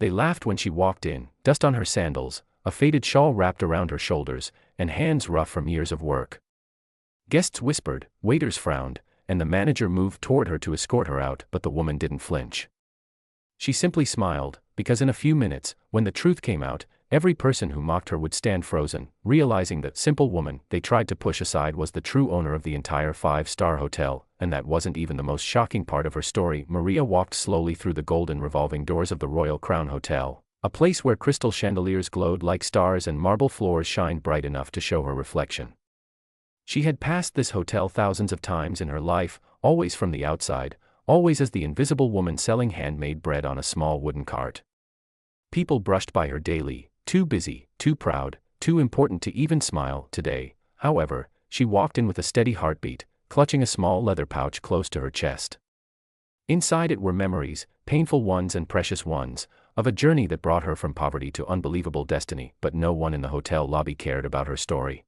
They laughed when she walked in, dust on her sandals, a faded shawl wrapped around her shoulders, and hands rough from years of work. Guests whispered, waiters frowned, and the manager moved toward her to escort her out, but the woman didn't flinch. She simply smiled, because in a few minutes, when the truth came out, every person who mocked her would stand frozen, realizing that simple woman they tried to push aside was the true owner of the entire five-star hotel, and that wasn't even the most shocking part of her story. Maria walked slowly through the golden revolving doors of the Royal Crown Hotel, a place where crystal chandeliers glowed like stars and marble floors shined bright enough to show her reflection. She had passed this hotel thousands of times in her life, always from the outside, always as the invisible woman selling handmade bread on a small wooden cart. People brushed by her daily, too busy, too proud, too important to even smile. Today, however, she walked in with a steady heartbeat, clutching a small leather pouch close to her chest. Inside it were memories, painful ones and precious ones, of a journey that brought her from poverty to unbelievable destiny, but no one in the hotel lobby cared about her story.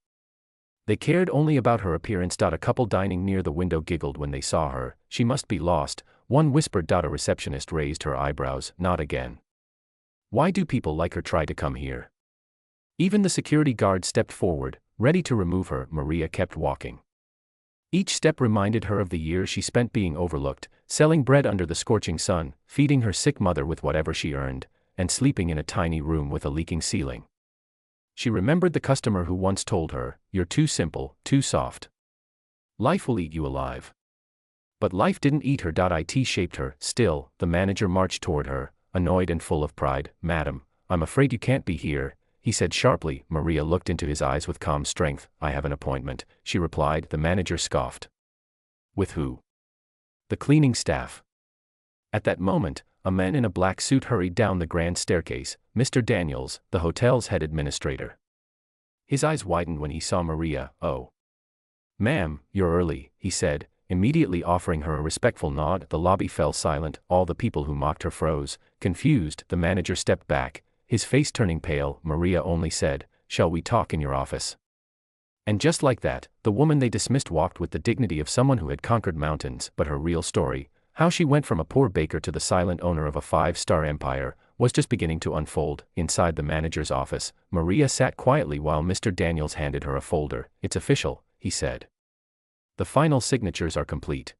They cared only about her appearance. A couple dining near the window giggled when they saw her. She must be lost, one whispered. A receptionist raised her eyebrows. Not again. Why do people like her try to come here? Even the security guard stepped forward, ready to remove her. Maria kept walking. Each step reminded her of the years she spent being overlooked, selling bread under the scorching sun, feeding her sick mother with whatever she earned, and sleeping in a tiny room with a leaking ceiling. She remembered the customer who once told her, "You're too simple, too soft. Life will eat you alive." But life didn't eat her. It shaped her. Still, the manager marched toward her, annoyed and full of pride. "Madam, I'm afraid you can't be here," he said sharply. Maria looked into his eyes with calm strength. "I have an appointment," she replied. The manager scoffed. "With who?" "The cleaning staff." At that moment, a man in a black suit hurried down the grand staircase, Mr. Daniels, the hotel's head administrator. His eyes widened when he saw Maria. "Oh. Ma'am, you're early," he said, immediately offering her a respectful nod. The lobby fell silent. All the people who mocked her froze, confused. The manager stepped back, his face turning pale. Maria only said, "Shall we talk in your office?" And just like that, the woman they dismissed walked with the dignity of someone who had conquered mountains. But her real story, how she went from a poor baker to the silent owner of a five-star empire, was just beginning to unfold. Inside the manager's office, Maria sat quietly while Mr. Daniels handed her a folder. "It's official," he said. "The final signatures are complete.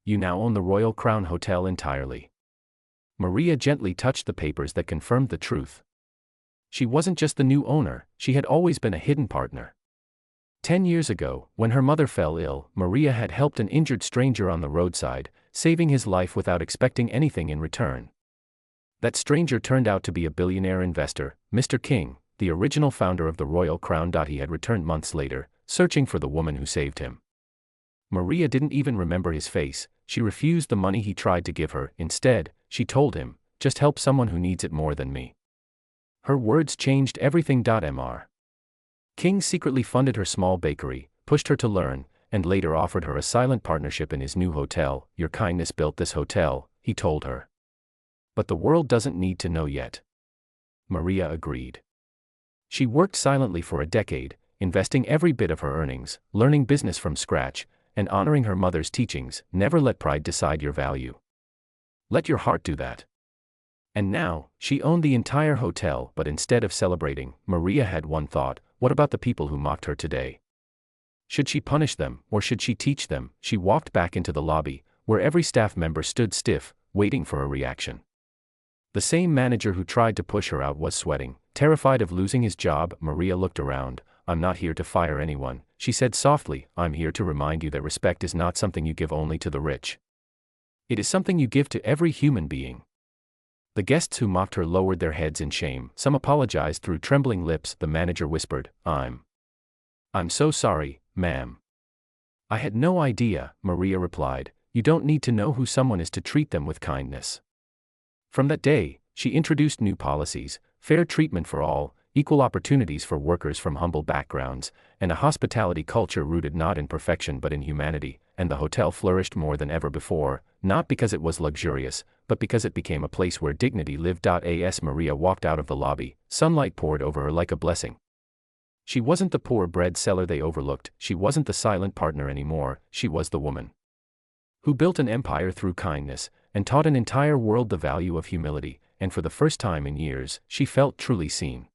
You now own the Royal Crown Hotel entirely." Maria gently touched the papers that confirmed the truth. She wasn't just the new owner, she had always been a hidden partner. 10 years ago, when her mother fell ill, Maria had helped an injured stranger on the roadside, saving his life without expecting anything in return. That stranger turned out to be a billionaire investor, Mr. King, the original founder of the Royal Crown. He had returned months later, searching for the woman who saved him. Maria didn't even remember his face. She refused the money he tried to give her. Instead, she told him, "Just help someone who needs it more than me." Her words changed everything. Mr. King secretly funded her small bakery, pushed her to learn, and later offered her a silent partnership in his new hotel. "Your kindness built this hotel," he told her. "But the world doesn't need to know yet." Maria agreed. She worked silently for a decade, investing every bit of her earnings, learning business from scratch, and honoring her mother's teachings. Never let pride decide your value. Let your heart do that. And now, she owned the entire hotel. But instead of celebrating, Maria had one thought: what about the people who mocked her today? Should she punish them, or should she teach them? She walked back into the lobby, where every staff member stood stiff, waiting for a reaction. The same manager who tried to push her out was sweating, terrified of losing his job. Maria looked around. "I'm not here to fire anyone," she said softly. "I'm here to remind you that respect is not something you give only to the rich. It is something you give to every human being." The guests who mocked her lowered their heads in shame. Some apologized through trembling lips. The manager whispered, I'm so sorry, ma'am." "I had no idea," Maria replied. "You don't need to know who someone is to treat them with kindness." From that day, she introduced new policies: fair treatment for all, equal opportunities for workers from humble backgrounds, and a hospitality culture rooted not in perfection but in humanity. And the hotel flourished more than ever before, not because it was luxurious, but because it became a place where dignity lived. As Maria walked out of the lobby, sunlight poured over her like a blessing. She wasn't the poor bread seller they overlooked, she wasn't the silent partner anymore, she was the woman who built an empire through kindness, and taught an entire world the value of humility. and for the first time in years, she felt truly seen.